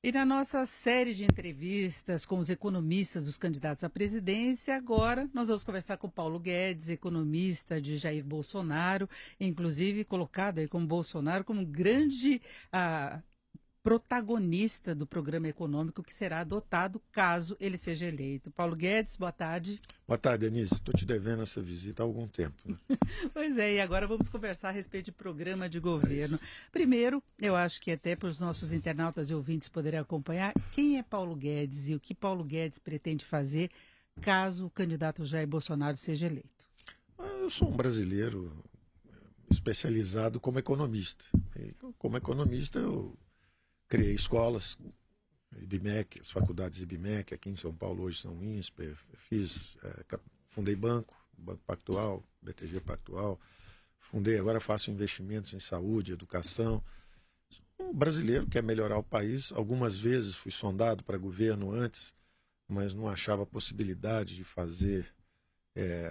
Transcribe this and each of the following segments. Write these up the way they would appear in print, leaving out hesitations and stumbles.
E na nossa série de entrevistas com os economistas dos candidatos à presidência, agora nós vamos conversar com Paulo Guedes, economista de Jair Bolsonaro, inclusive colocado aí como Bolsonaro como um grande protagonista do programa econômico que será adotado caso ele seja eleito. Paulo Guedes, boa tarde. Boa tarde, Denise. Estou te devendo essa visita há algum tempo. Né? Pois é, e agora vamos conversar a respeito de programa de governo. Primeiro, eu acho que até para os nossos internautas e ouvintes poderem acompanhar, quem é Paulo Guedes e o que Paulo Guedes pretende fazer caso o candidato Jair Bolsonaro seja eleito? Eu sou um brasileiro especializado como economista. E, como economista, eu criei escolas, IBMEC, as faculdades IBMEC, aqui em São Paulo hoje são INSPER, fundei Banco Pactual, BTG Pactual, agora faço investimentos em saúde, educação. Sou um brasileiro que quer melhorar o país, algumas vezes fui sondado para governo antes, mas não achava possibilidade de fazer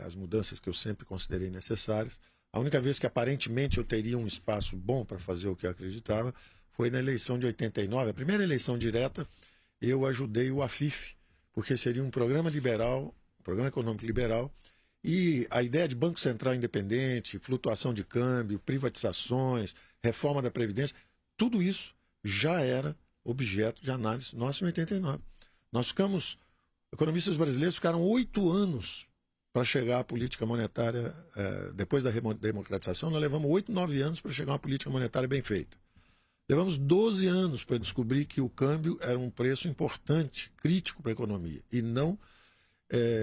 as mudanças que eu sempre considerei necessárias. A única vez que aparentemente eu teria um espaço bom para fazer o que eu acreditava foi na eleição de 89, a primeira eleição direta, eu ajudei o AFIF, porque seria um programa liberal, um programa econômico liberal, e a ideia de Banco Central independente, flutuação de câmbio, privatizações, reforma da Previdência, tudo isso já era objeto de análise nossa em 89. Economistas brasileiros ficaram 8 anos para chegar à política monetária, depois da democratização, nós levamos 8, 9 anos para chegar a uma política monetária bem feita. Levamos 12 anos para descobrir que o câmbio era um preço importante, crítico para a economia, e não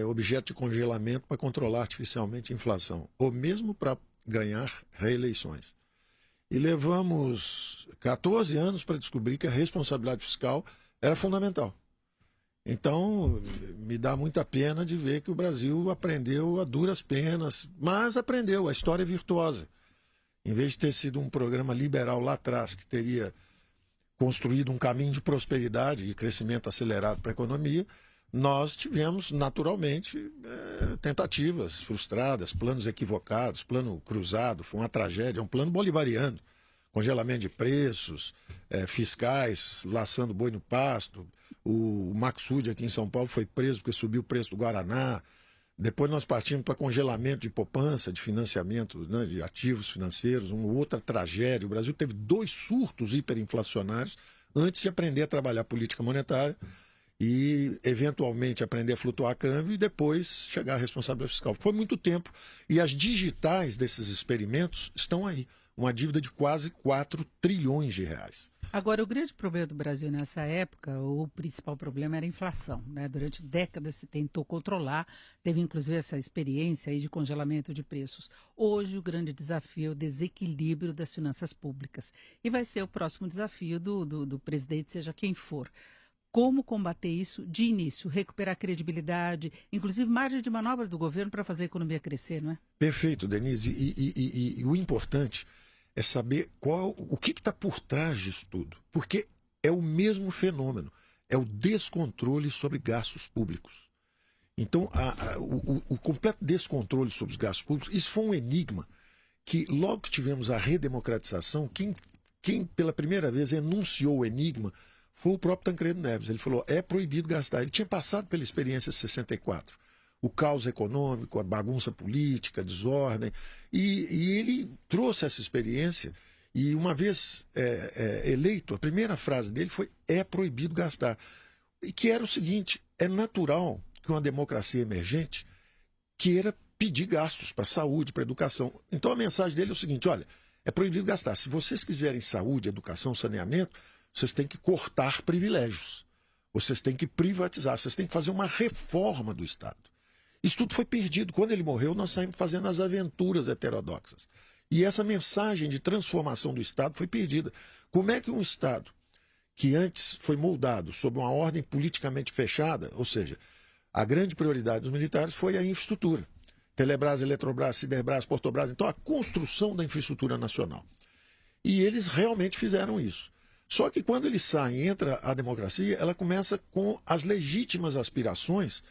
objeto de congelamento para controlar artificialmente a inflação, ou mesmo para ganhar reeleições. E levamos 14 anos para descobrir que a responsabilidade fiscal era fundamental. Então, me dá muita pena de ver que o Brasil aprendeu a duras penas, mas aprendeu, a história é virtuosa. Em vez de ter sido um programa liberal lá atrás, que teria construído um caminho de prosperidade e crescimento acelerado para a economia, nós tivemos, naturalmente, tentativas frustradas, planos equivocados, plano cruzado, foi uma tragédia, é um plano bolivariano. Congelamento de preços, fiscais, laçando boi no pasto. O Maxud aqui em São Paulo foi preso porque subiu o preço do Guaraná. Depois nós partimos para congelamento de poupança, de financiamento, né, de ativos financeiros, uma outra tragédia. O Brasil teve 2 surtos hiperinflacionários antes de aprender a trabalhar política monetária e, eventualmente, aprender a flutuar câmbio e depois chegar à responsabilidade fiscal. Foi muito tempo e as digitais desses experimentos estão aí. Uma dívida de quase 4 trilhões de reais. Agora, o grande problema do Brasil nessa época, o principal problema era a inflação, né? Durante décadas se tentou controlar, teve inclusive essa experiência aí de congelamento de preços. Hoje o grande desafio é o desequilíbrio das finanças públicas. E vai ser o próximo desafio do presidente, seja quem for. Como combater isso de início, recuperar a credibilidade, inclusive margem de manobra do governo para fazer a economia crescer, não é? Perfeito, Denise. E o importante é saber o que está por trás disso tudo. Porque é o mesmo fenômeno, é o descontrole sobre gastos públicos. Então, o completo descontrole sobre os gastos públicos, isso foi um enigma que logo que tivemos a redemocratização, quem pela primeira vez enunciou o enigma foi o próprio Tancredo Neves. Ele falou, é proibido gastar. Ele tinha passado pela experiência de 64. O caos econômico, a bagunça política, a desordem. E ele trouxe essa experiência e uma vez eleito, a primeira frase dele foi, é proibido gastar. E que era o seguinte, é natural que uma democracia emergente queira pedir gastos para a saúde, para a educação. Então a mensagem dele é o seguinte, olha, é proibido gastar. Se vocês quiserem saúde, educação, saneamento, vocês têm que cortar privilégios, vocês têm que privatizar, vocês têm que fazer uma reforma do Estado. Isso tudo foi perdido. Quando ele morreu, nós saímos fazendo as aventuras heterodoxas. E essa mensagem de transformação do Estado foi perdida. Como é que um Estado que antes foi moldado sob uma ordem politicamente fechada, ou seja, a grande prioridade dos militares foi a infraestrutura. Telebrás, Eletrobras, Siderbras, Portobras, então a construção da infraestrutura nacional. E eles realmente fizeram isso. Só que quando eles saem, entra a democracia, ela começa com as legítimas aspirações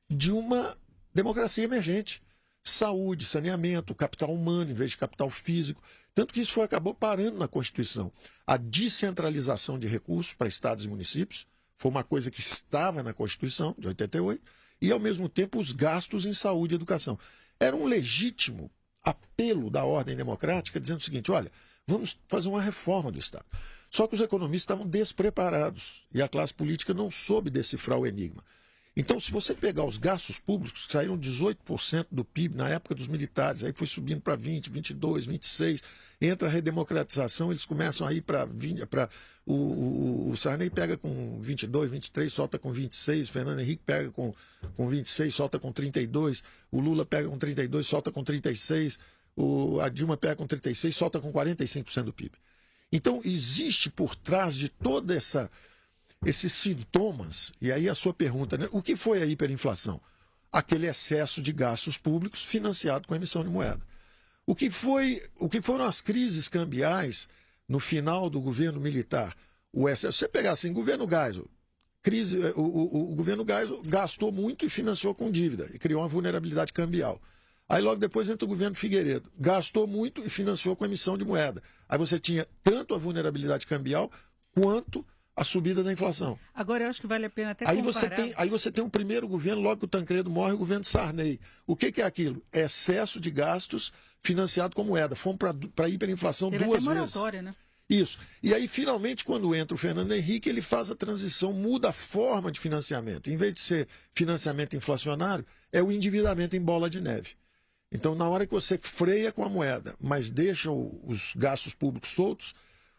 de uma democracia emergente. saúde, saneamento, capital humano em vez de capital físico. Tanto que isso acabou parando na Constituição. A descentralização de recursos para estados e municípios foi uma coisa que estava na Constituição de 88, e, ao mesmo tempo, os gastos em saúde e educação. Era um legítimo apelo da ordem democrática dizendo o seguinte: olha, vamos fazer uma reforma do Estado. Só que os economistas estavam despreparados e a classe política não soube decifrar o enigma. Então, se você pegar os gastos públicos, que saíram 18% do PIB na época dos militares, aí foi subindo para 20, 22, 26, entra a redemocratização, eles começam a ir para... O Sarney pega com 22, 23, solta com 26, o Fernando Henrique pega com 26, solta com 32, o Lula pega com 32, solta com 36, a Dilma pega com 36, solta com 45% do PIB. Então, existe por trás de toda esses sintomas, e aí a sua pergunta, né? O que foi a hiperinflação? Aquele excesso de gastos públicos financiado com a emissão de moeda. O que foram as crises cambiais no final do governo militar? O excesso, se você pegar assim, governo Geisel, o governo Geisel gastou muito e financiou com dívida, e criou uma vulnerabilidade cambial. Aí logo depois entra o governo Figueiredo, gastou muito e financiou com emissão de moeda. Aí você tinha tanto a vulnerabilidade cambial quanto a subida da inflação. Agora, eu acho que vale a pena até comparar... Aí você tem um primeiro governo, logo que o Tancredo morre, o governo Sarney. O que é aquilo? Excesso de gastos financiado com moeda. Fomos para a hiperinflação duas vezes. Né? Isso. E aí, finalmente, quando entra o Fernando Henrique, ele faz a transição, muda a forma de financiamento. Em vez de ser financiamento inflacionário, é o endividamento em bola de neve. Então, na hora que você freia com a moeda, mas deixa os gastos públicos soltos,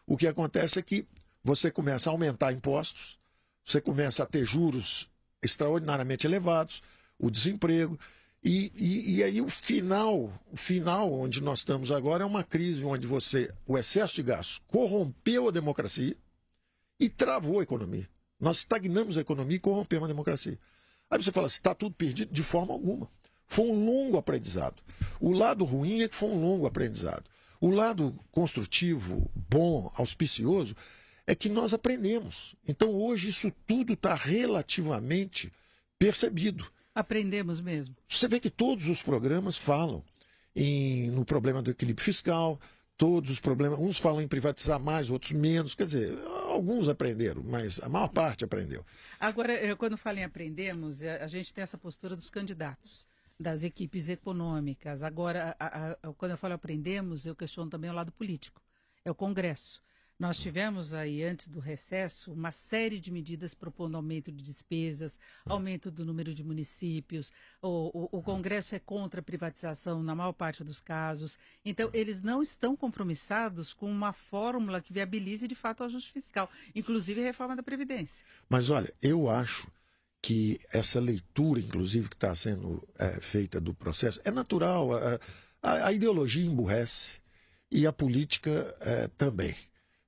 o que acontece é que você começa a aumentar impostos, você começa a ter juros extraordinariamente elevados, o desemprego, e aí o final onde nós estamos agora é uma crise onde o excesso de gastos corrompeu a democracia e travou a economia. Nós estagnamos a economia e corrompemos a democracia. Aí você fala, está tudo perdido? De forma alguma. Foi um longo aprendizado. O lado ruim é que foi um longo aprendizado. O lado construtivo, bom, auspicioso, é que nós aprendemos. Então, hoje, isso tudo está relativamente percebido. Aprendemos mesmo. Você vê que todos os programas falam no problema do equilíbrio fiscal, todos os problemas, uns falam em privatizar mais, outros menos. Quer dizer, alguns aprenderam, mas a maior parte aprendeu. Agora, quando falo em aprendemos, a gente tem essa postura dos candidatos, das equipes econômicas. Agora, quando eu falo aprendemos, eu questiono também o lado político. É o Congresso. Nós tivemos aí, antes do recesso, uma série de medidas propondo aumento de despesas, aumento do número de municípios. O Congresso é contra a privatização na maior parte dos casos. Então, eles não estão compromissados com uma fórmula que viabilize, de fato, o ajuste fiscal, inclusive a reforma da Previdência. Mas, olha, eu acho que essa leitura, inclusive, que está sendo feita do processo, é natural. A ideologia emburrece e a política também.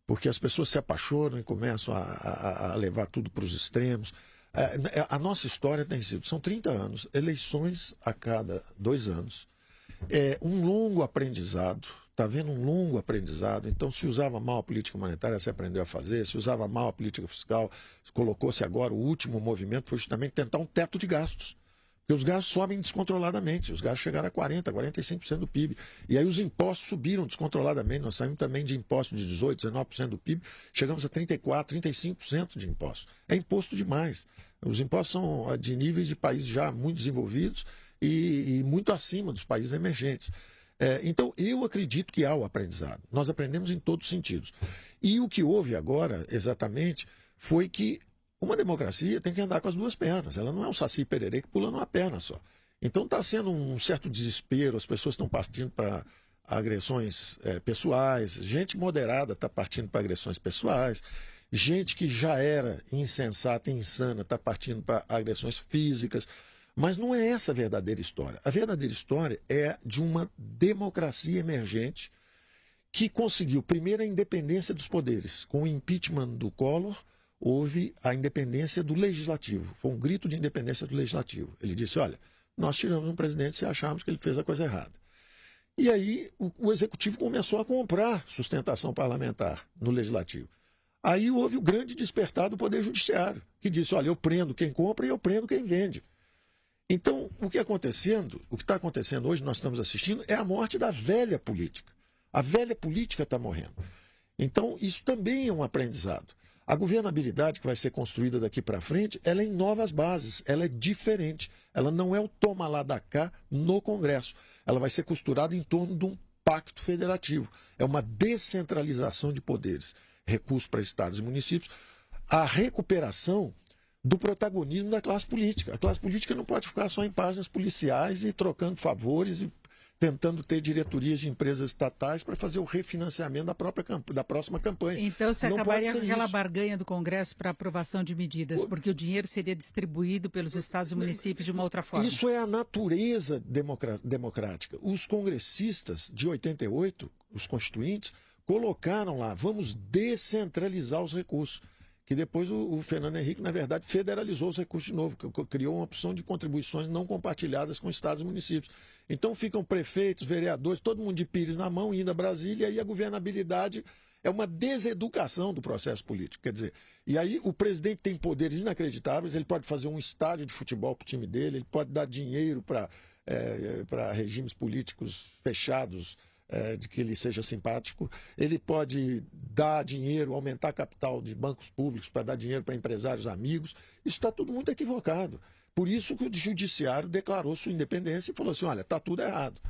Porque as pessoas se apaixonam e começam a levar tudo para os extremos. A nossa história tem sido, são 30 anos, eleições a cada 2 anos. Um longo aprendizado, está havendo um longo aprendizado. Então, se usava mal a política monetária, se aprendeu a fazer. Se usava mal a política fiscal, colocou-se agora, o último movimento foi justamente tentar um teto de gastos. Porque os gastos sobem descontroladamente, os gastos chegaram a 40%, 45% do PIB. E aí os impostos subiram descontroladamente, nós saímos também de impostos de 18%, 19% do PIB, chegamos a 34%, 35% de impostos. É imposto demais. Os impostos são de níveis de países já muito desenvolvidos e muito acima dos países emergentes. Então, eu acredito que há o aprendizado. Nós aprendemos em todos os sentidos. E o que houve agora, exatamente, foi que uma democracia tem que andar com as duas pernas. Ela não é um saci pererê que pula numa perna só. Então está sendo um certo desespero, as pessoas estão partindo para agressões pessoais, gente moderada está partindo para agressões pessoais, gente que já era insensata e insana está partindo para agressões físicas. Mas não é essa a verdadeira história. A verdadeira história é de uma democracia emergente que conseguiu, primeiro, a independência dos poderes. Com o impeachment do Collor, houve a independência do legislativo. Foi um grito de independência do legislativo. Ele disse, olha, nós tiramos um presidente se acharmos que ele fez a coisa errada. E aí o executivo começou a comprar sustentação parlamentar no legislativo. Aí houve o grande despertar do Poder Judiciário, que disse, olha, eu prendo quem compra e eu prendo quem vende. Então, o que está acontecendo hoje, nós estamos assistindo, é a morte da velha política. A velha política está morrendo. Então, isso também é um aprendizado. A governabilidade que vai ser construída daqui para frente, ela é em novas bases, ela é diferente. Ela não é o toma lá da cá no Congresso. Ela vai ser costurada em torno de um pacto federativo. É uma descentralização de poderes, recursos para estados e municípios, a recuperação do protagonismo da classe política. A classe política não pode ficar só em páginas policiais e trocando favores e tentando ter diretorias de empresas estatais para fazer o refinanciamento da próxima campanha. Então, você não acabaria pode com ser aquela isso. barganha do Congresso para aprovação de medidas, porque o dinheiro seria distribuído pelos estados e municípios de uma outra forma. Isso é a natureza democrática. Os congressistas de 88, os constituintes, colocaram lá, vamos descentralizar os recursos. Que depois o Fernando Henrique, na verdade, federalizou os recursos de novo, criou uma opção de contribuições não compartilhadas com estados e municípios. Então ficam prefeitos, vereadores, todo mundo de pires na mão, indo a Brasília, e aí a governabilidade é uma deseducação do processo político. Quer dizer, e aí o presidente tem poderes inacreditáveis, ele pode fazer um estádio de futebol para o time dele, ele pode dar dinheiro para regimes políticos fechados, de que ele seja simpático, ele pode dar dinheiro, aumentar capital de bancos públicos para dar dinheiro para empresários amigos. Isso está tudo muito equivocado. Por isso que o judiciário declarou sua independência e falou assim, olha, está tudo errado.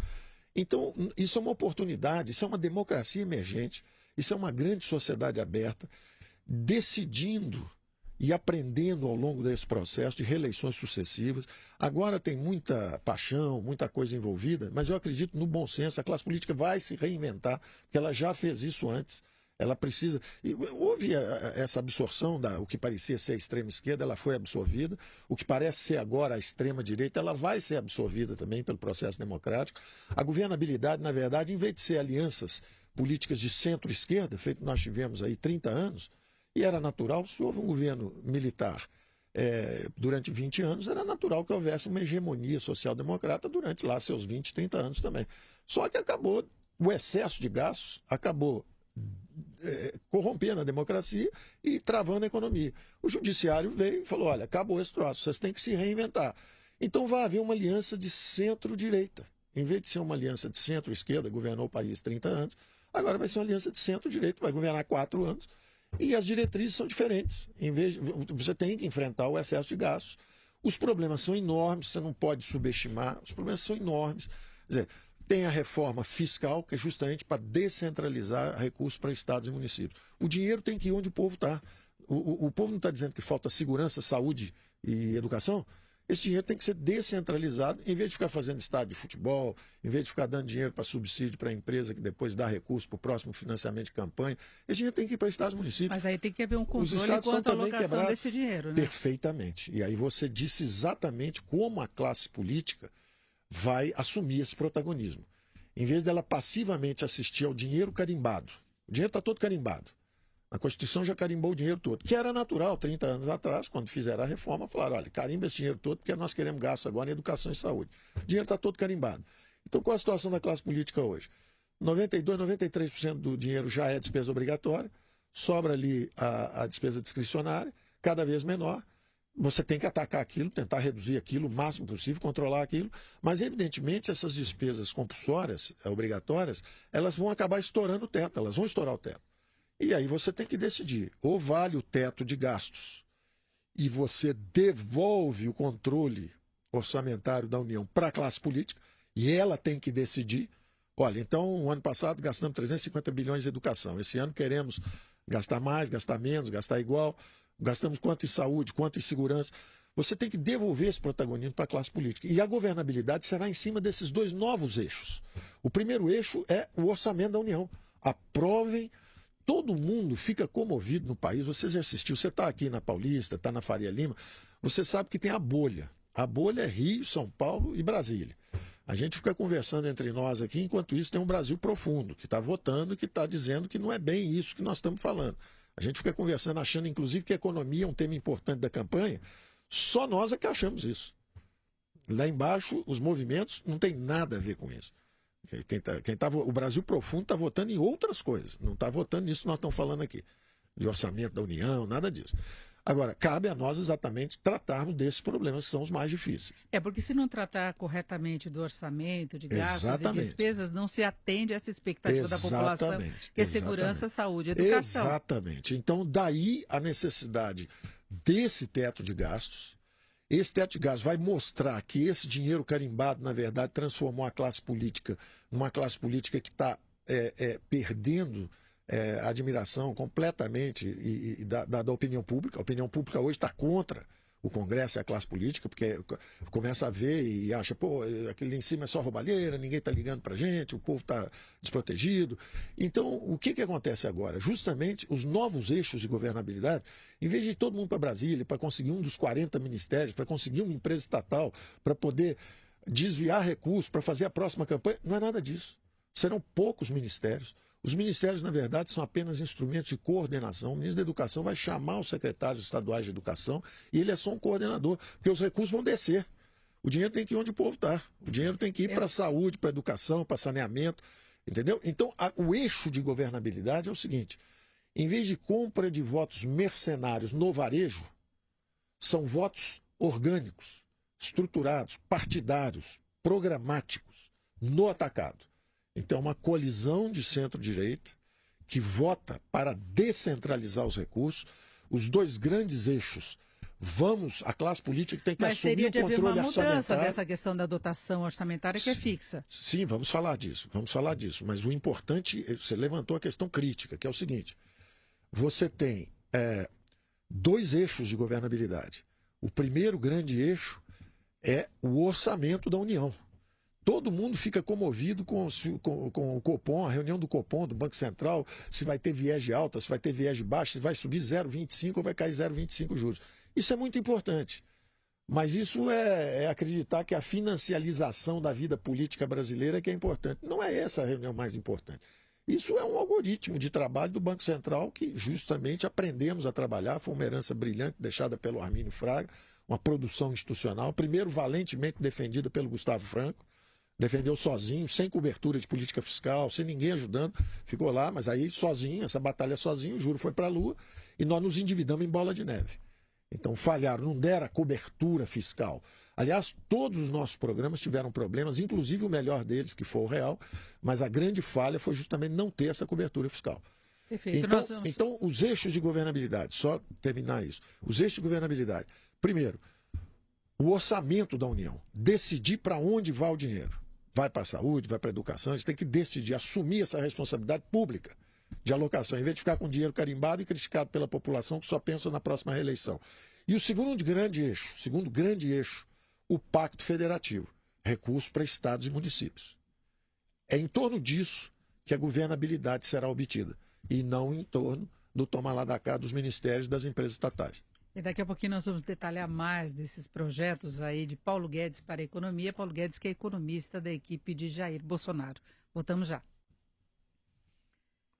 Então, isso é uma oportunidade, isso é uma democracia emergente, isso é uma grande sociedade aberta, decidindo e aprendendo ao longo desse processo de reeleições sucessivas. Agora tem muita paixão, muita coisa envolvida, mas eu acredito no bom senso. A classe política vai se reinventar, porque ela já fez isso antes. Ela precisa. E houve essa absorção o que parecia ser a extrema-esquerda, ela foi absorvida. O que parece ser agora a extrema-direita, ela vai ser absorvida também pelo processo democrático. A governabilidade, na verdade, em vez de ser alianças políticas de centro-esquerda, feito que nós tivemos aí 30 anos, e era natural, se houve um governo militar durante 20 anos, era natural que houvesse uma hegemonia social-democrata durante lá seus 20, 30 anos também. Só que acabou, o excesso de gastos acabou corrompendo a democracia e travando a economia. O judiciário veio e falou, olha, acabou esse troço, vocês têm que se reinventar. Então vai haver uma aliança de centro-direita. Em vez de ser uma aliança de centro-esquerda, governou o país 30 anos, agora vai ser uma aliança de centro-direita, vai governar 4 anos. E as diretrizes são diferentes. Você tem que enfrentar o excesso de gastos. Os problemas são enormes, você não pode subestimar. Os problemas são enormes. Quer dizer, tem a reforma fiscal, que é justamente para descentralizar recursos para estados e municípios. O dinheiro tem que ir onde o povo está. O povo não está dizendo que falta segurança, saúde e educação. Esse dinheiro tem que ser descentralizado, em vez de ficar fazendo estádio de futebol, em vez de ficar dando dinheiro para subsídio para a empresa que depois dá recurso para o próximo financiamento de campanha. Esse dinheiro tem que ir para estados e municípios. Mas aí tem que haver um controle quanto à alocação desse dinheiro, né? Perfeitamente. E aí você disse exatamente como a classe política vai assumir esse protagonismo. Em vez dela passivamente assistir ao dinheiro carimbado. O dinheiro está todo carimbado. A Constituição já carimbou o dinheiro todo, que era natural 30 anos atrás, quando fizeram a reforma, falaram, olha, carimba esse dinheiro todo porque nós queremos gasto agora em educação e saúde. O dinheiro está todo carimbado. Então, qual a situação da classe política hoje? 92, 93% do dinheiro já é despesa obrigatória, sobra ali a despesa discricionária, cada vez menor. Você tem que atacar aquilo, tentar reduzir aquilo o máximo possível, controlar aquilo, mas evidentemente essas despesas compulsórias, obrigatórias, elas vão acabar estourando o teto, elas vão estourar o teto. E aí você tem que decidir, ou vale o teto de gastos e você devolve o controle orçamentário da União para a classe política, e ela tem que decidir, olha, então, o ano passado gastamos 350 bilhões em educação, esse ano queremos gastar mais, gastar menos, gastar igual, gastamos quanto em saúde, quanto em segurança. Você tem que devolver esse protagonismo para a classe política. E a governabilidade será em cima desses 2 novos eixos. O primeiro eixo é o orçamento da União. Aprovem. Todo mundo fica comovido no país. Você já assistiu, você está aqui na Paulista, está na Faria Lima, você sabe que tem a bolha. A bolha é Rio, São Paulo e Brasília. A gente fica conversando entre nós aqui, enquanto isso tem um Brasil profundo, que está votando e que está dizendo que não é bem isso que nós estamos falando. A gente fica conversando, achando inclusive que a economia é um tema importante da campanha. Só nós é que achamos isso. Lá embaixo, os movimentos não tem nada a ver com isso. O Brasil profundo está votando em outras coisas, não está votando nisso que nós estamos falando aqui, de orçamento da União, nada disso. Agora, cabe a nós exatamente tratarmos desses problemas que são os mais difíceis. Porque se não tratar corretamente do orçamento, de gastos Exatamente. e despesas, não se atende a essa expectativa da população, que é segurança, saúde e educação. Exatamente. Então, daí a necessidade desse teto de gastos. Esse teto de gastos vai mostrar que esse dinheiro carimbado, na verdade, transformou a classe política numa classe política que está perdendo a admiração completamente da opinião pública. A opinião pública hoje está contra o Congresso e a classe política, porque começa a ver e acha, pô, aquele em cima é só roubalheira, ninguém está ligando para a gente, o povo está desprotegido. Então, o que acontece agora? Justamente os novos eixos de governabilidade, em vez de ir todo mundo para Brasília, para conseguir um dos 40 ministérios, para conseguir uma empresa estatal, para poder desviar recursos, para fazer a próxima campanha, não é nada disso. Serão poucos ministérios. Os ministérios, na verdade, são apenas instrumentos de coordenação. O ministro da Educação vai chamar os secretários estaduais de educação e ele é só um coordenador, porque os recursos vão descer. O dinheiro tem que ir onde o povo está. O dinheiro tem que ir para a saúde, para a educação, para saneamento, entendeu? Então, o eixo de governabilidade é o seguinte: em vez de compra de votos mercenários no varejo, são votos orgânicos, estruturados, partidários, programáticos, no atacado. Então, uma coalizão de centro-direita que vota para descentralizar os recursos. Os dois grandes eixos. A classe política tem que assumir o controle orçamentário. Mas seria de haver uma mudança dessa questão da dotação orçamentária que é fixa. Sim, vamos falar disso. Mas o importante, você levantou a questão crítica, que é o seguinte: você tem dois eixos de governabilidade. O primeiro grande eixo é o orçamento da União. Todo mundo fica comovido com o Copom, a reunião do Copom, do Banco Central, se vai ter viés de alta, se vai ter viés de baixa, se vai subir 0,25 ou vai cair 0,25 juros. Isso é muito importante. Mas isso é acreditar que a financiarização da vida política brasileira que é importante. Não é essa a reunião mais importante. Isso é um algoritmo de trabalho do Banco Central que justamente aprendemos a trabalhar. Foi uma herança brilhante deixada pelo Armínio Fraga, uma produção institucional, primeiro valentemente defendida pelo Gustavo Franco. Defendeu sozinho, sem cobertura de política fiscal, sem ninguém ajudando, ficou lá, mas aí sozinho, essa batalha sozinho, o juro foi para a lua e nós nos endividamos em bola de neve. Então falharam, não deram a cobertura fiscal. Aliás, todos os nossos programas tiveram problemas, inclusive o melhor deles, que foi o real, mas a grande falha foi justamente não ter essa cobertura fiscal. Perfeito. Então, os eixos de governabilidade, só terminar isso, os eixos de governabilidade. Primeiro, o orçamento da União, decidir para onde vai o dinheiro. Vai para a saúde, vai para a educação, eles têm que decidir, assumir essa responsabilidade pública de alocação, em vez de ficar com dinheiro carimbado e criticado pela população que só pensa na próxima reeleição. E o segundo grande eixo, o Pacto Federativo, recursos para estados e municípios. É em torno disso que a governabilidade será obtida, e não em torno do toma lá da cá dos ministérios e das empresas estatais. E daqui a pouquinho nós vamos detalhar mais desses projetos aí de Paulo Guedes para a economia. Paulo Guedes, que é economista da equipe de Jair Bolsonaro. Voltamos já.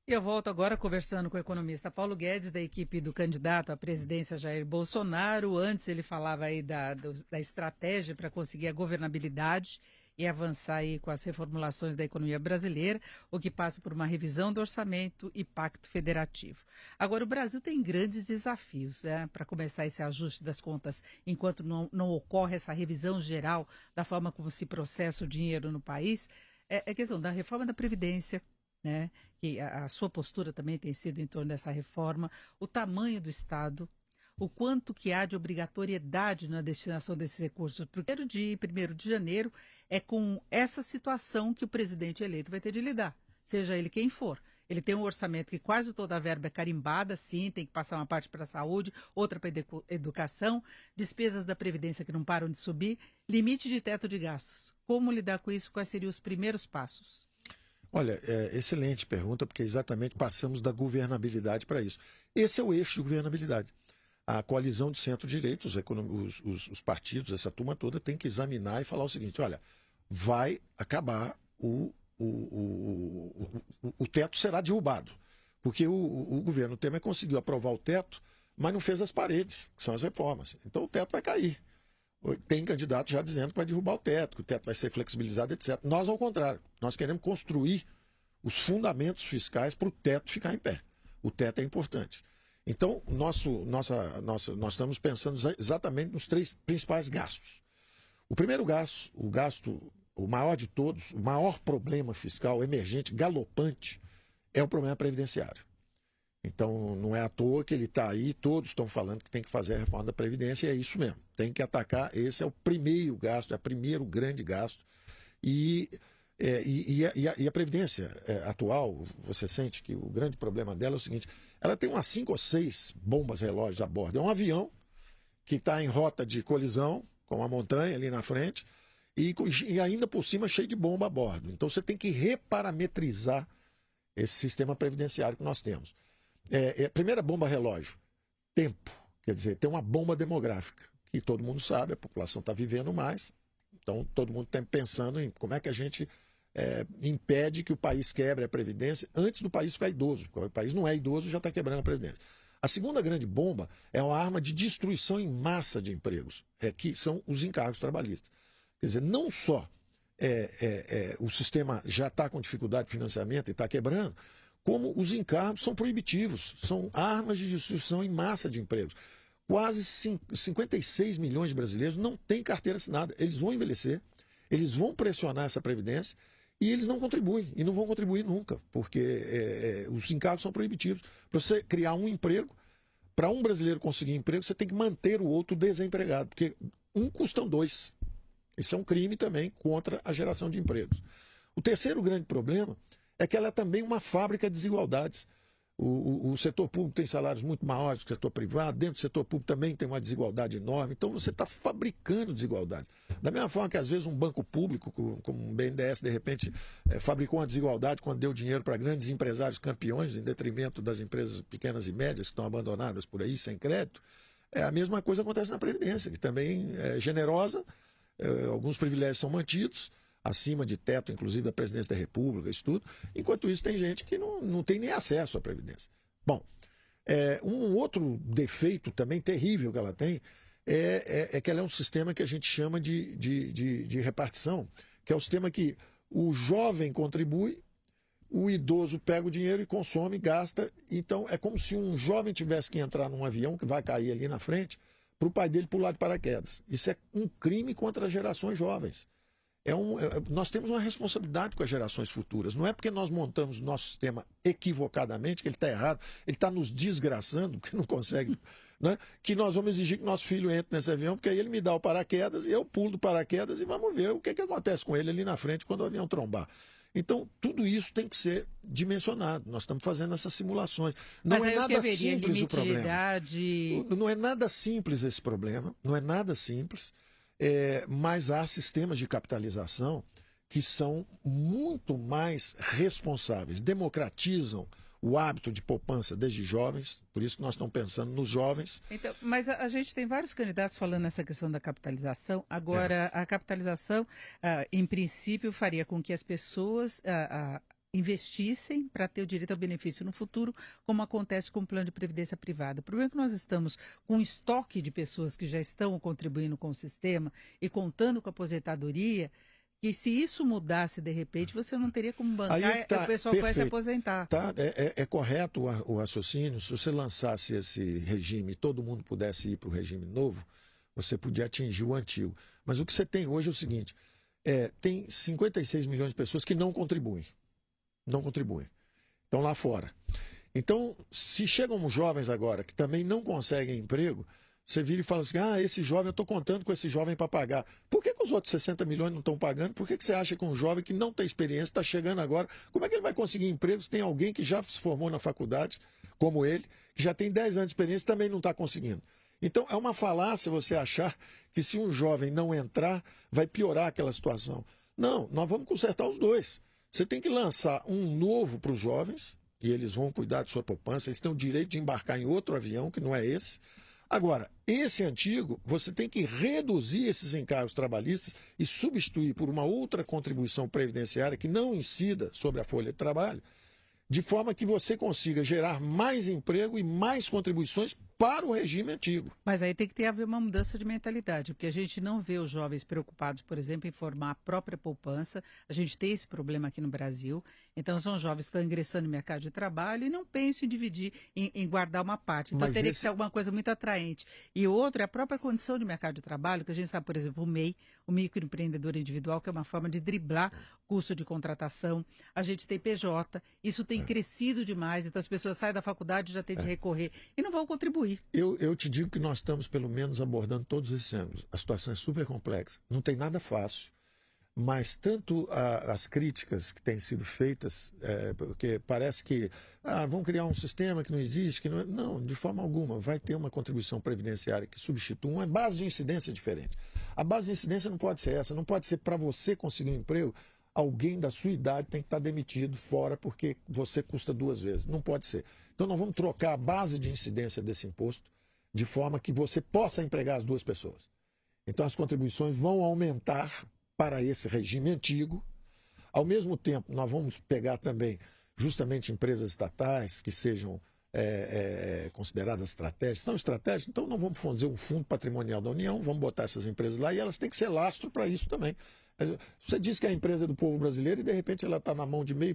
Eu volto agora conversando com o economista Paulo Guedes, da equipe do candidato à presidência Jair Bolsonaro. Antes ele falava aí da estratégia para conseguir a governabilidade e avançar aí com as reformulações da economia brasileira, o que passa por uma revisão do orçamento e pacto federativo. Agora, o Brasil tem grandes desafios, né, para começar esse ajuste das contas, enquanto não ocorre essa revisão geral da forma como se processa o dinheiro no país. É questão da reforma da Previdência, né, que a sua postura também tem sido em torno dessa reforma, o tamanho do Estado, o quanto que há de obrigatoriedade na destinação desses recursos. Porque 1º de janeiro é com essa situação que o presidente eleito vai ter de lidar, seja ele quem for. Ele tem um orçamento que quase toda a verba é carimbada, sim, tem que passar uma parte para a saúde, outra para a educação, despesas da Previdência que não param de subir, limite de teto de gastos. Como lidar com isso? Quais seriam os primeiros passos? Olha, excelente pergunta, porque exatamente passamos da governabilidade para isso. Esse é o eixo de governabilidade. A coalizão de centro-direita, os partidos, essa turma toda, tem que examinar e falar o seguinte: olha, vai acabar o teto será derrubado. Porque o governo Temer conseguiu aprovar o teto, mas não fez as paredes, que são as reformas. Então o teto vai cair. Tem candidato já dizendo que vai derrubar o teto, que o teto vai ser flexibilizado, etc. Nós, ao contrário, nós queremos construir os fundamentos fiscais para o teto ficar em pé. O teto é importante. Então, nós estamos pensando exatamente nos 3 principais gastos. O primeiro gasto, o maior de todos, o maior problema fiscal emergente, galopante, é o problema previdenciário. Então, não é à toa que ele está aí, todos estão falando que tem que fazer a reforma da Previdência, e é isso mesmo. Tem que atacar, esse é o primeiro gasto, é o primeiro grande gasto. E a Previdência atual, você sente que o grande problema dela é o seguinte, ela tem umas 5 ou 6 bombas relógios a bordo. É um avião que está em rota de colisão, com uma montanha ali na frente, e ainda por cima cheio de bomba a bordo. Então você tem que reparametrizar esse sistema previdenciário que nós temos. Primeira bomba relógio, tempo. Quer dizer, tem uma bomba demográfica, que todo mundo sabe, a população está vivendo mais, então todo mundo está pensando em como é que a gente impede que o país quebre a Previdência antes do país ficar idoso, porque o país não é idoso e já está quebrando a Previdência. A segunda grande bomba é uma arma de destruição em massa de empregos, que são os encargos trabalhistas. Quer dizer, não só o sistema já está com dificuldade de financiamento e está quebrando, como os encargos são proibitivos, são armas de destruição em massa de empregos. Quase 56 milhões de brasileiros não têm carteira assinada. Eles vão envelhecer, eles vão pressionar essa Previdência e eles não contribuem, e não vão contribuir nunca, porque os encargos são proibitivos. Para você criar um emprego, para um brasileiro conseguir emprego, você tem que manter o outro desempregado, porque um custam 2. Isso é um crime também contra a geração de empregos. O terceiro grande problema é que ela é também uma fábrica de desigualdades. O setor público tem salários muito maiores que o setor privado, dentro do setor público também tem uma desigualdade enorme, então você está fabricando desigualdade. Da mesma forma que às vezes um banco público, como um BNDES, de repente fabricou uma desigualdade quando deu dinheiro para grandes empresários campeões, em detrimento das empresas pequenas e médias que estão abandonadas por aí, sem crédito, a mesma coisa acontece na Previdência, que também é generosa, alguns privilégios são mantidos, acima de teto, inclusive, da Presidência da República, isso tudo. Enquanto isso, tem gente que não tem nem acesso à Previdência. Bom, um outro defeito também terrível que ela tem é que ela é um sistema que a gente chama de repartição, que é o sistema que o jovem contribui, o idoso pega o dinheiro e consome, gasta. Então, é como se um jovem tivesse que entrar num avião que vai cair ali na frente, para o pai dele pular de paraquedas. Isso é um crime contra as gerações jovens. Nós temos uma responsabilidade com as gerações futuras. Não é porque nós montamos o nosso sistema equivocadamente, que ele está errado, ele está nos desgraçando, porque não consegue, né? Que nós vamos exigir que nosso filho entre nesse avião, porque aí ele me dá o paraquedas e eu pulo do paraquedas e vamos ver o que acontece com ele ali na frente quando o avião trombar. Então, tudo isso tem que ser dimensionado. Nós estamos fazendo essas simulações. Não é nada simples o problema. Não é nada simples esse problema, não é nada simples. Mas há sistemas de capitalização que são muito mais responsáveis, democratizam o hábito de poupança desde jovens, por isso que nós estamos pensando nos jovens. Então, mas a gente tem vários candidatos falando nessa questão da capitalização. Agora, a capitalização, em princípio, faria com que as pessoas investissem para ter o direito ao benefício no futuro, como acontece com o plano de previdência privada. O problema é que nós estamos com um estoque de pessoas que já estão contribuindo com o sistema e contando com a aposentadoria, que se isso mudasse de repente, você não teria como bancar, o pessoal vai se aposentar. É correto o raciocínio. Se você lançasse esse regime e todo mundo pudesse ir para o regime novo, você podia atingir o antigo. Mas o que você tem hoje é o seguinte, tem 56 milhões de pessoas que não contribuem. Não contribuem. Estão lá fora. Então, se chegam jovens agora que também não conseguem emprego, você vira e fala assim, esse jovem, eu estou contando com esse jovem para pagar. Por que os outros 60 milhões não estão pagando? Por que você acha que um jovem que não tem experiência, está chegando agora, como é que ele vai conseguir emprego se tem alguém que já se formou na faculdade, como ele, que já tem 10 anos de experiência e também não está conseguindo? Então, é uma falácia você achar que se um jovem não entrar, vai piorar aquela situação. Não, nós vamos consertar os dois. Você tem que lançar um novo para os jovens, e eles vão cuidar de sua poupança, eles têm o direito de embarcar em outro avião, que não é esse. Agora, esse antigo, você tem que reduzir esses encargos trabalhistas e substituir por uma outra contribuição previdenciária que não incida sobre a folha de trabalho, de forma que você consiga gerar mais emprego e mais contribuições para o regime antigo. Mas aí tem que haver uma mudança de mentalidade, porque a gente não vê os jovens preocupados, por exemplo, em formar a própria poupança. A gente tem esse problema aqui no Brasil. Então, são jovens que estão ingressando no mercado de trabalho e não pensam em dividir, em guardar uma parte. Então, teria que ser alguma coisa muito atraente. E outro é a própria condição de mercado de trabalho, que a gente sabe, por exemplo, o MEI, o microempreendedor individual, que é uma forma de driblar custo de contratação. A gente tem PJ, isso tem crescido demais, então as pessoas saem da faculdade e já têm de recorrer e não vão contribuir. Eu te digo que nós estamos, pelo menos, abordando todos esses ângulos. A situação é super complexa, não tem nada fácil, mas tanto as críticas que têm sido feitas, porque parece que vão criar um sistema que não existe, que não, de forma alguma, vai ter uma contribuição previdenciária que substitua uma base de incidência diferente. A base de incidência não pode ser essa, não pode ser para você conseguir um emprego, alguém da sua idade tem que estar demitido fora porque você custa 2 vezes. Não pode ser. Então nós vamos trocar a base de incidência desse imposto de forma que você possa empregar as 2 pessoas. Então as contribuições vão aumentar para esse regime antigo. Ao mesmo tempo, nós vamos pegar também justamente empresas estatais que sejam consideradas estratégicas. São estratégicas, então nós vamos fazer um fundo patrimonial da União, vamos botar essas empresas lá e elas têm que ser lastro para isso também. Você diz que é a empresa é do povo brasileiro e de repente ela está na mão de meia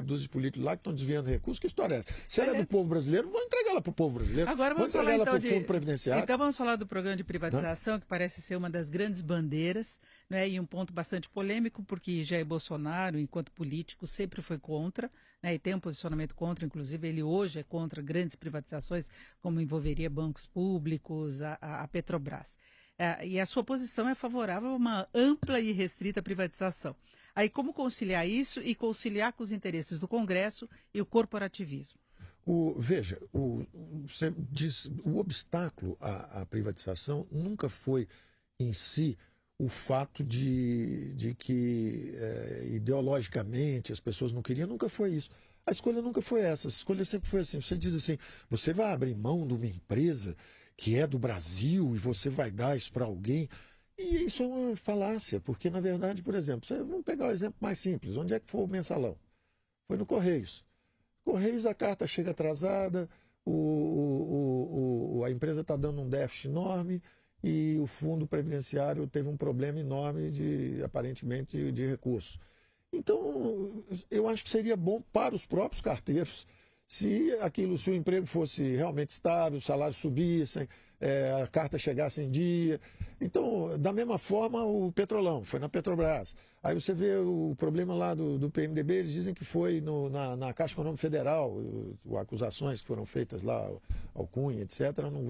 dúzia de políticos lá que estão desviando recursos. Que história é essa? Se ela é do povo brasileiro, vou entregar ela para o povo brasileiro. Agora vou entregar ela para o Fundo Previdenciário. Então vamos falar do programa de privatização, que parece ser uma das grandes bandeiras, né, e um ponto bastante polêmico, porque Jair Bolsonaro, enquanto político, sempre foi contra, né, e tem um posicionamento contra, inclusive ele hoje é contra grandes privatizações, como envolveria bancos públicos, a Petrobras. E a sua posição é favorável a uma ampla e restrita privatização. Aí como conciliar isso e conciliar com os interesses do Congresso e o corporativismo? Veja, você diz, o obstáculo à privatização nunca foi em si o fato de que ideologicamente as pessoas não queriam, nunca foi isso. A escolha nunca foi essa, a escolha sempre foi assim. Você diz assim, você vai abrir mão de uma empresa que é do Brasil e você vai dar isso para alguém. E isso é uma falácia, porque na verdade, por exemplo, vamos pegar o exemplo mais simples, onde é que foi o mensalão? Foi no Correios. Correios, a carta chega atrasada, a empresa está dando um déficit enorme e o fundo previdenciário teve um problema enorme, aparentemente, de recursos. Então, eu acho que seria bom para os próprios carteiros se o emprego fosse realmente estável, os salários subissem, a carta chegasse em dia. Então, da mesma forma, o Petrolão, foi na Petrobras. Aí você vê o problema lá do PMDB, eles dizem que foi na Caixa Econômica Federal, acusações que foram feitas lá, ao Cunha, etc.,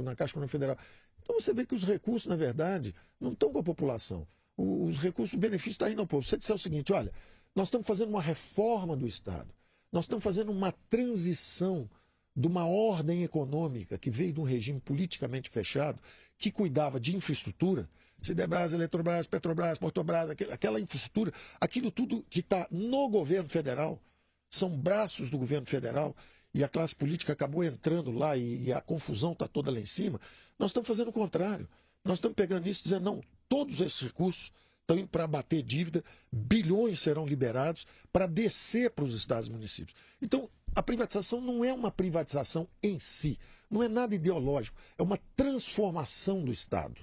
na Caixa Econômica Federal. Então você vê que os recursos, na verdade, não estão com a população. Os recursos, o benefício está indo ao povo. Você disser o seguinte, olha, nós estamos fazendo uma reforma do Estado. Nós estamos fazendo uma transição de uma ordem econômica que veio de um regime politicamente fechado, que cuidava de infraestrutura, Siderbras, Eletrobras, Petrobras, Portobras, aquela infraestrutura, aquilo tudo que está no governo federal, são braços do governo federal, e a classe política acabou entrando lá e a confusão está toda lá em cima. Nós estamos fazendo o contrário. Nós estamos pegando isso e dizendo, não, todos esses recursos estão indo para abater dívida, bilhões serão liberados para descer para os estados e municípios. Então, a privatização não é uma privatização em si, não é nada ideológico, é uma transformação do Estado.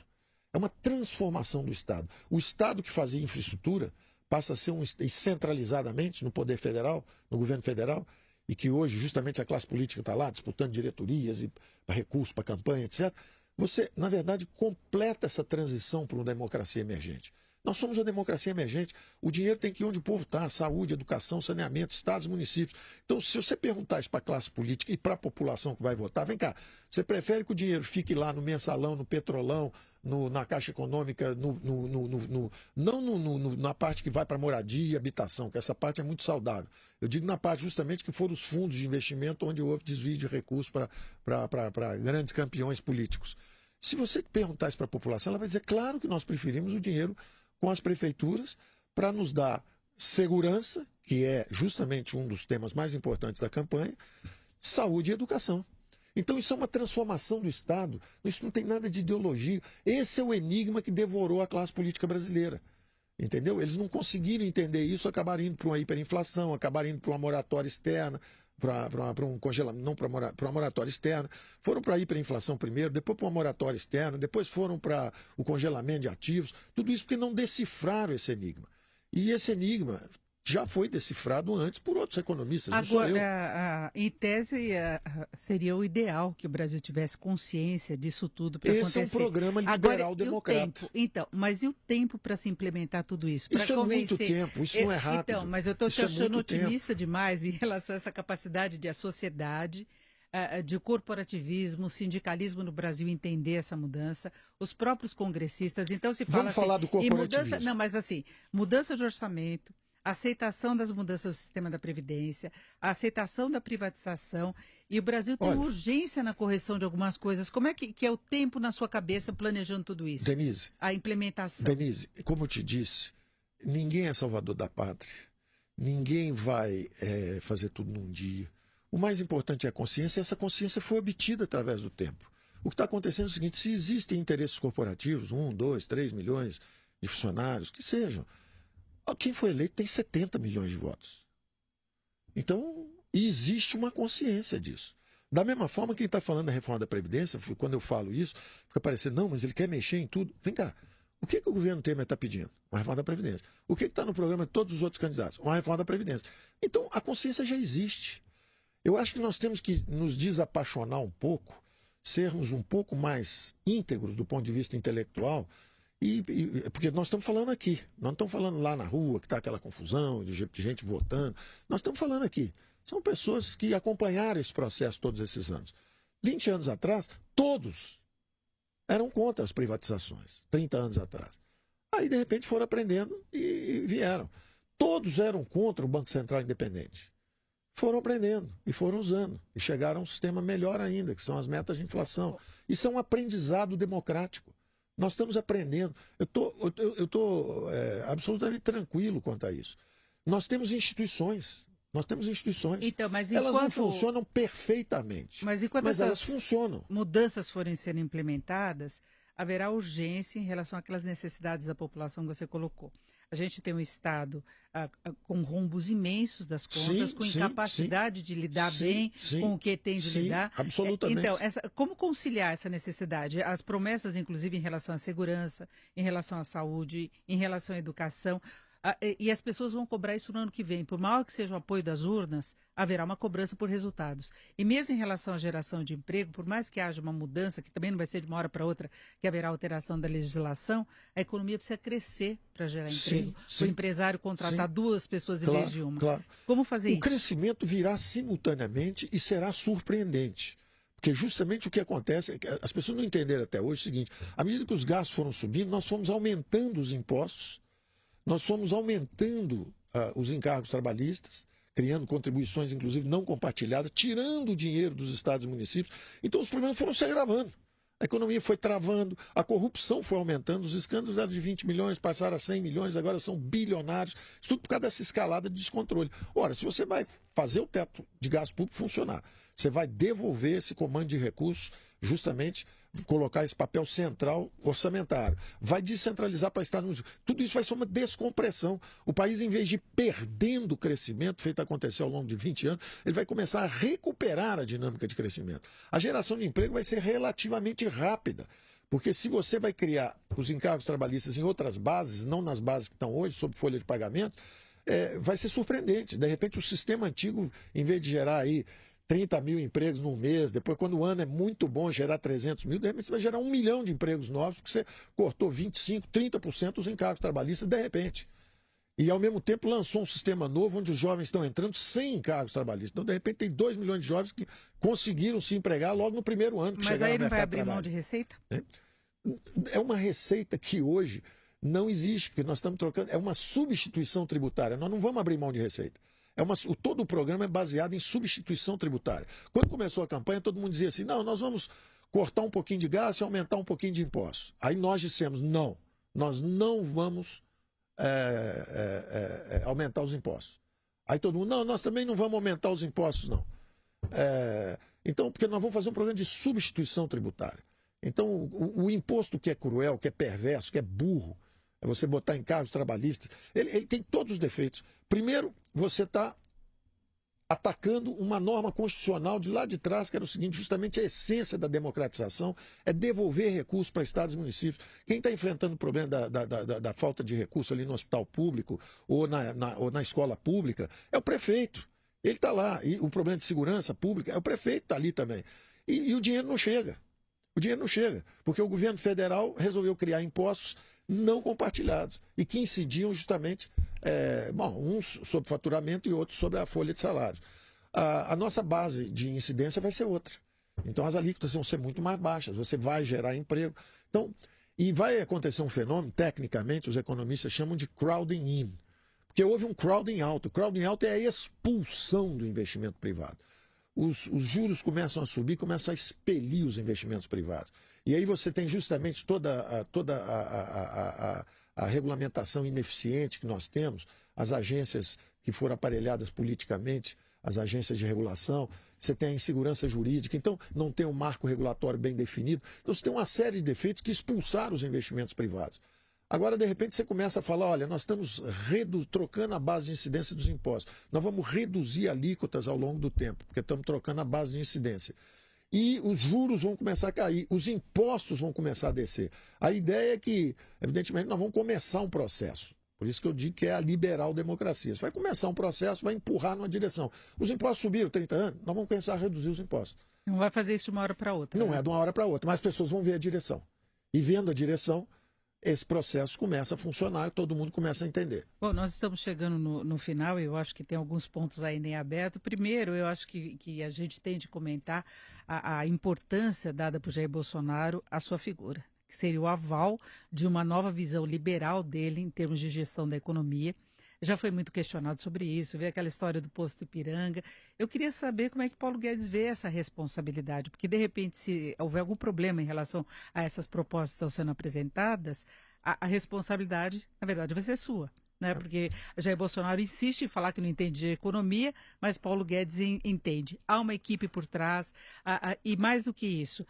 É uma transformação do Estado. O Estado que fazia infraestrutura passa a ser centralizadamente no Poder Federal, no governo federal, e que hoje justamente a classe política está lá disputando diretorias e recursos para campanha, etc. Você, na verdade, completa essa transição para uma democracia emergente. Nós somos uma democracia emergente. O dinheiro tem que ir onde o povo está, saúde, educação, saneamento, estados, municípios. Então, se você perguntar isso para a classe política e para a população que vai votar, vem cá, você prefere que o dinheiro fique lá no mensalão, no petrolão, na Caixa Econômica, não na parte que vai para moradia e habitação, que essa parte é muito saudável. Eu digo na parte justamente que foram os fundos de investimento onde houve desvio de recursos para grandes campeões políticos. Se você perguntar isso para a população, ela vai dizer, claro que nós preferimos o dinheiro com as prefeituras para nos dar segurança, que é justamente um dos temas mais importantes da campanha, saúde e educação. Então isso é uma transformação do Estado, isso não tem nada de ideologia. Esse é o enigma que devorou a classe política brasileira. Entendeu? Eles não conseguiram entender isso, acabaram indo para uma hiperinflação, acabaram indo para uma moratória externa, para um congelamento, não para uma moratória externa, foram para a hiperinflação primeiro, depois para uma moratória externa, depois foram para o congelamento de ativos, tudo isso porque não decifraram esse enigma. E esse enigma já foi decifrado antes por outros economistas, não sou eu. Agora, em tese, seria o ideal que o Brasil tivesse consciência disso tudo para acontecer. Esse é um programa liberal democrata. Então, mas e o tempo para se implementar tudo isso? Isso é muito tempo, isso não é rápido. Então, mas eu estou te achando otimista demais em relação a essa capacidade de a sociedade, de corporativismo, sindicalismo no Brasil entender essa mudança, os próprios congressistas. Então se fala Vamos falar do corporativismo. Não, mas assim, mudança de orçamento, aceitação das mudanças do sistema da Previdência, a aceitação da privatização, e o Brasil tem urgência na correção de algumas coisas. Como é que é o tempo na sua cabeça planejando tudo isso? Denise, a implementação. Denise, como eu te disse, ninguém é salvador da pátria, ninguém vai fazer tudo num dia. O mais importante é a consciência, e essa consciência foi obtida através do tempo. O que está acontecendo é o seguinte: se existem interesses corporativos, 1, 2, 3 milhões de funcionários, que sejam, quem foi eleito tem 70 milhões de votos. Então, existe uma consciência disso. Da mesma forma, quem está falando da reforma da Previdência, quando eu falo isso, fica parecendo, não, mas ele quer mexer em tudo. Vem cá, o que o governo Temer está pedindo? Uma reforma da Previdência. O que está no programa de todos os outros candidatos? Uma reforma da Previdência. Então, a consciência já existe. Eu acho que nós temos que nos desapaixonar um pouco, sermos um pouco mais íntegros do ponto de vista intelectual, porque nós estamos falando aqui, não estamos falando lá na rua, que está aquela confusão de gente votando. Nós estamos falando aqui. São pessoas que acompanharam esse processo todos esses anos. 20 anos atrás, todos eram contra as privatizações, 30 anos atrás. Aí, de repente, foram aprendendo e vieram. Todos eram contra o Banco Central Independente. Foram aprendendo e foram usando. E chegaram a um sistema melhor ainda, que são as metas de inflação. Isso é um aprendizado democrático. Nós estamos aprendendo. Eu estou absolutamente tranquilo quanto a isso. Nós temos instituições. Então, mas elas não funcionam perfeitamente, mas elas funcionam. Mudanças forem sendo implementadas, haverá urgência em relação àquelas necessidades da população que você colocou. A gente tem um Estado com rombos imensos das contas, com incapacidade de lidar bem com o que tem de lidar. Absolutamente. Então, como conciliar essa necessidade? As promessas, inclusive, em relação à segurança, em relação à saúde, em relação à educação. E as pessoas vão cobrar isso no ano que vem. Por maior que seja o apoio das urnas, haverá uma cobrança por resultados. E mesmo em relação à geração de emprego, por mais que haja uma mudança, que também não vai ser de uma hora para outra, que haverá alteração da legislação, a economia precisa crescer para gerar emprego. O empresário contratar duas pessoas em vez de uma. Claro. Como fazer isso? O crescimento virá simultaneamente e será surpreendente. Porque justamente o que acontece é que as pessoas não entenderam até hoje o seguinte: à medida que os gastos foram subindo, nós fomos aumentando os impostos, nós fomos aumentando os encargos trabalhistas, criando contribuições, inclusive, não compartilhadas, tirando o dinheiro dos estados e municípios. Então, os problemas foram se agravando. A economia foi travando, a corrupção foi aumentando, os escândalos eram de 20 milhões, passaram a 100 milhões, agora são bilionários. Isso tudo por causa dessa escalada de descontrole. Ora, se você vai fazer o teto de gasto público funcionar, você vai devolver esse comando de recursos, justamente colocar esse papel central orçamentário, vai descentralizar para Estados. Tudo isso vai ser uma descompressão. O país, em vez de ir perdendo o crescimento, feito acontecer ao longo de 20 anos, ele vai começar a recuperar a dinâmica de crescimento. A geração de emprego vai ser relativamente rápida, porque se você vai criar os encargos trabalhistas em outras bases, não nas bases que estão hoje, sob folha de pagamento, vai ser surpreendente. De repente, o sistema antigo, em vez de gerar aí 30 mil empregos num mês, depois quando o ano é muito bom gerar 300 mil, de repente você vai gerar 1 milhão de empregos novos, porque você cortou 25%, 30% dos encargos trabalhistas de repente. E ao mesmo tempo lançou um sistema novo onde os jovens estão entrando sem encargos trabalhistas. Então, de repente, tem 2 milhões de jovens que conseguiram se empregar logo no primeiro ano. Mas aí não vai abrir mão de receita? É uma receita que hoje não existe, porque nós estamos trocando, é uma substituição tributária. Nós não vamos abrir mão de receita. Todo o programa é baseado em substituição tributária. Quando começou a campanha, todo mundo dizia assim: não, nós vamos cortar um pouquinho de gasto e aumentar um pouquinho de impostos. Aí nós dissemos: não, nós não vamos aumentar os impostos. Aí todo mundo: não, nós também não vamos aumentar os impostos, não. Então, porque nós vamos fazer um programa de substituição tributária. Então, o imposto que é cruel, que é perverso, que é burro, é você botar encargos trabalhistas, ele tem todos os defeitos. Primeiro, você está atacando uma norma constitucional de lá de trás, que era o seguinte: justamente a essência da democratização é devolver recursos para estados e municípios. Quem está enfrentando o problema da falta de recurso ali no hospital público ou na escola pública é o prefeito. Ele está lá. E o problema de segurança pública é o prefeito que está ali também. E o dinheiro não chega. O dinheiro não chega, porque o governo federal resolveu criar impostos não compartilhados e que incidiam justamente, uns sobre faturamento e outros sobre a folha de salários. A nossa base de incidência vai ser outra. Então as alíquotas vão ser muito mais baixas, você vai gerar emprego. Então, e vai acontecer um fenômeno, tecnicamente, os economistas chamam de crowding in, porque houve um crowding out. O crowding out é a expulsão do investimento privado. Os juros começam a subir, começam a expelir os investimentos privados. E aí você tem justamente toda a regulamentação ineficiente que nós temos, as agências que foram aparelhadas politicamente, as agências de regulação, você tem a insegurança jurídica, então não tem um marco regulatório bem definido. Então você tem uma série de defeitos que expulsaram os investimentos privados. Agora, de repente, você começa a falar: olha, nós estamos trocando a base de incidência dos impostos. Nós vamos reduzir alíquotas ao longo do tempo, porque estamos trocando a base de incidência. E os juros vão começar a cair, os impostos vão começar a descer. A ideia é que, evidentemente, nós vamos começar um processo. Por isso que eu digo que é a liberal democracia. Você vai começar um processo, vai empurrar numa direção. Os impostos subiram 30 anos, nós vamos pensar a reduzir os impostos. Não vai fazer isso de uma hora para outra. Não é de uma hora para outra, mas as pessoas vão ver a direção. E vendo a direção, esse processo começa a funcionar e todo mundo começa a entender. Bom, nós estamos chegando no final e eu acho que tem alguns pontos ainda em aberto. Primeiro, eu acho que a gente tem de comentar a importância dada por Jair Bolsonaro à sua figura, que seria o aval de uma nova visão liberal dele em termos de gestão da economia. Já foi muito questionado sobre isso, veio aquela história do posto Ipiranga. Eu queria saber como é que Paulo Guedes vê essa responsabilidade, porque de repente, se houver algum problema em relação a essas propostas que estão sendo apresentadas, a responsabilidade, na verdade, vai ser sua. Né? Porque Jair Bolsonaro insiste em falar que não entende de economia, mas Paulo Guedes entende. Há uma equipe por trás, e mais do que isso,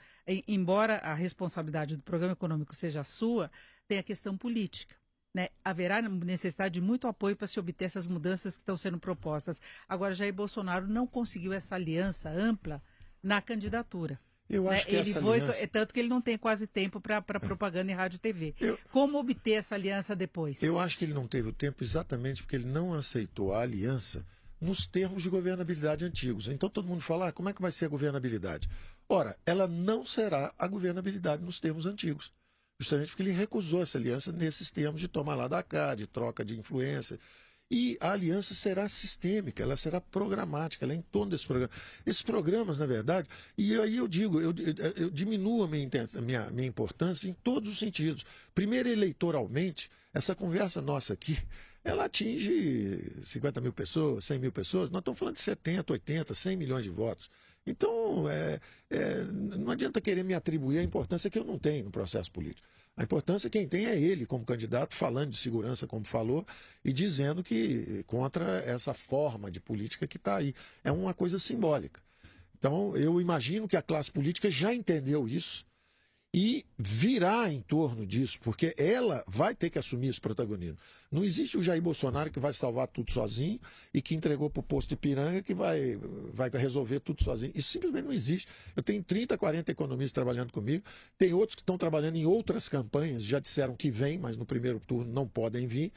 embora a responsabilidade do programa econômico seja sua, tem a questão política. Né? Haverá necessidade de muito apoio para se obter essas mudanças que estão sendo propostas. Agora, Jair Bolsonaro não conseguiu essa aliança ampla na candidatura. Eu acho que essa aliança... Tanto que ele não tem quase tempo para propaganda em rádio e TV. Como obter essa aliança depois? Eu acho que ele não teve o tempo exatamente porque ele não aceitou a aliança nos termos de governabilidade antigos. Então todo mundo fala: como é que vai ser a governabilidade? Ora, ela não será a governabilidade nos termos antigos. Justamente porque ele recusou essa aliança nesses termos de tomar lá da cá, de troca de influência. E a aliança será sistêmica, ela será programática, ela é em torno desse programa. Esses programas, na verdade, e aí eu digo, eu diminuo a minha importância em todos os sentidos. Primeiro, eleitoralmente, essa conversa nossa aqui, ela atinge 50 mil pessoas, 100 mil pessoas, nós estamos falando de 70, 80, 100 milhões de votos. Então, não adianta querer me atribuir a importância que eu não tenho no processo político. A importância quem tem é ele como candidato, falando de segurança, como falou, e dizendo que contra essa forma de política que está aí. É uma coisa simbólica. Então, eu imagino que a classe política já entendeu isso e virá em torno disso, porque ela vai ter que assumir esse protagonismo. Não existe o Jair Bolsonaro que vai salvar tudo sozinho e que entregou para o posto Ipiranga que vai resolver tudo sozinho. Isso simplesmente não existe. Eu tenho 30, 40 economistas trabalhando comigo, tem outros que estão trabalhando em outras campanhas, já disseram que vêm, mas no primeiro turno não podem vir,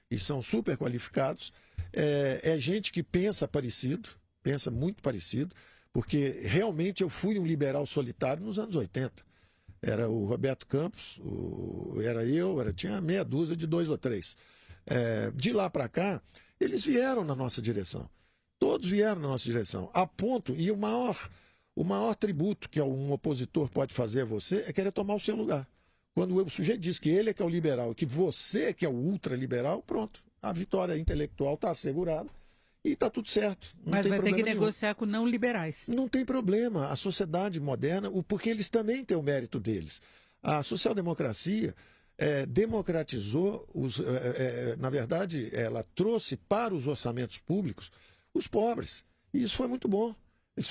e são super qualificados. É gente que pensa parecido, pensa muito parecido, porque realmente eu fui um liberal solitário nos anos 80. Era o Roberto Campos, tinha meia dúzia de 2 ou 3. De lá para cá, eles vieram na nossa direção. Todos vieram na nossa direção. A ponto, e o maior tributo que um opositor pode fazer a você é querer tomar o seu lugar. Quando o sujeito diz que ele é que é o liberal e que você é que é o ultraliberal, pronto. A vitória intelectual está assegurada. E está tudo certo. Mas vai ter que negociar com não liberais. Não tem problema. A sociedade moderna, porque eles também têm o mérito deles. A social-democracia democratizou, na verdade, ela trouxe para os orçamentos públicos os pobres. E isso foi muito bom. Eles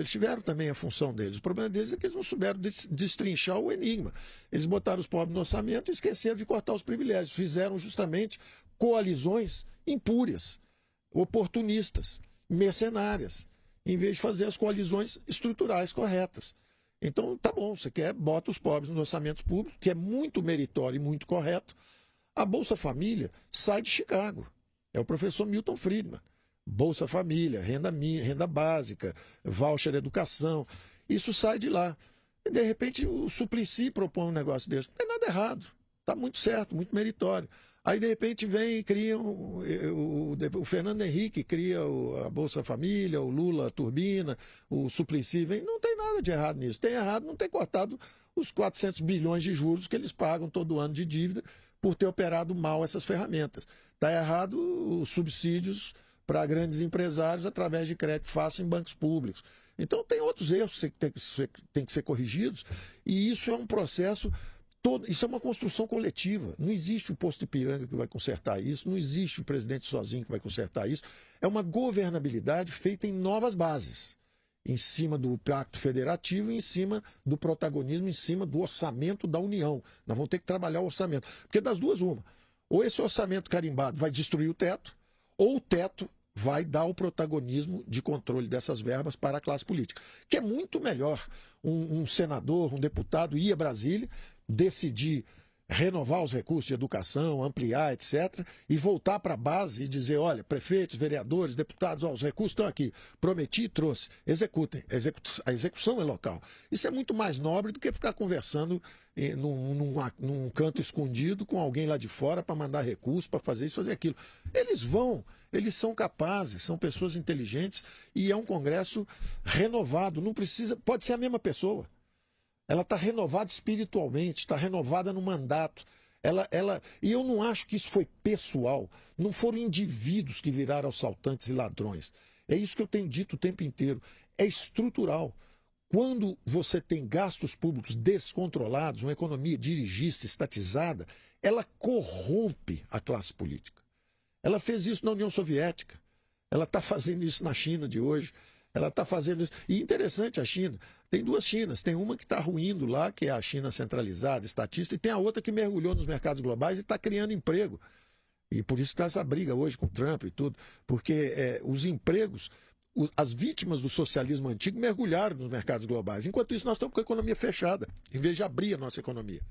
tiveram também a função deles. O problema deles é que eles não souberam destrinchar o enigma. Eles botaram os pobres no orçamento e esqueceram de cortar os privilégios. Fizeram justamente coalizões impúrias, oportunistas. mercenárias, em vez de fazer as coalizões estruturais corretas. Então, tá bom, você quer, bota os pobres nos orçamentos públicos, que é muito meritório e muito correto. A Bolsa Família sai de Chicago. É o professor Milton Friedman. Bolsa Família, renda básica, voucher educação. Isso sai de lá. E, de repente, o Suplicy propõe um negócio desse. Não tem nada errado. Está muito certo, muito meritório. Aí, de repente, vem e cria o Fernando Henrique cria a Bolsa Família, o Lula a turbina, o Suplicy vem. Não tem nada de errado nisso. Tem errado não ter cortado os 400 bilhões de juros que eles pagam todo ano de dívida por ter operado mal essas ferramentas. Está errado os subsídios para grandes empresários através de crédito fácil em bancos públicos. Então, tem outros erros que têm que ser corrigidos, e isso é um processo. Isso é uma construção coletiva. Não existe o posto Ipiranga que vai consertar isso, não existe o presidente sozinho que vai consertar isso. É uma governabilidade feita em novas bases, em cima do pacto federativo e em cima do protagonismo, em cima do orçamento da União. Nós vamos ter que trabalhar o orçamento. Porque das duas, uma. Ou esse orçamento carimbado vai destruir o teto, ou o teto vai dar o protagonismo de controle dessas verbas para a classe política. Que é muito melhor um senador, um deputado ir a Brasília, decidir renovar os recursos de educação, ampliar, etc., e voltar para a base e dizer, olha, prefeitos, vereadores, deputados, ó, os recursos estão aqui, prometi e trouxe, executem. A execução é local. Isso é muito mais nobre do que ficar conversando num canto escondido com alguém lá de fora para mandar recursos, para fazer isso, fazer aquilo. Eles são capazes, são pessoas inteligentes, e é um Congresso renovado, não precisa, pode ser a mesma pessoa. Ela está renovada espiritualmente, está renovada no mandato. E eu não acho que isso foi pessoal. Não foram indivíduos que viraram assaltantes e ladrões. É isso que eu tenho dito o tempo inteiro. É estrutural. Quando você tem gastos públicos descontrolados, uma economia dirigista, estatizada, ela corrompe a classe política. Ela fez isso na União Soviética. Ela está fazendo isso na China de hoje. Ela está fazendo isso. E interessante a China. Tem duas Chinas. Tem uma que está ruindo lá, que é a China centralizada, estatista, e tem a outra que mergulhou nos mercados globais e está criando emprego. E por isso está essa briga hoje com o Trump e tudo. Porque os empregos, as vítimas do socialismo antigo mergulharam nos mercados globais. Enquanto isso, nós estamos com a economia fechada, em vez de abrir a nossa economia.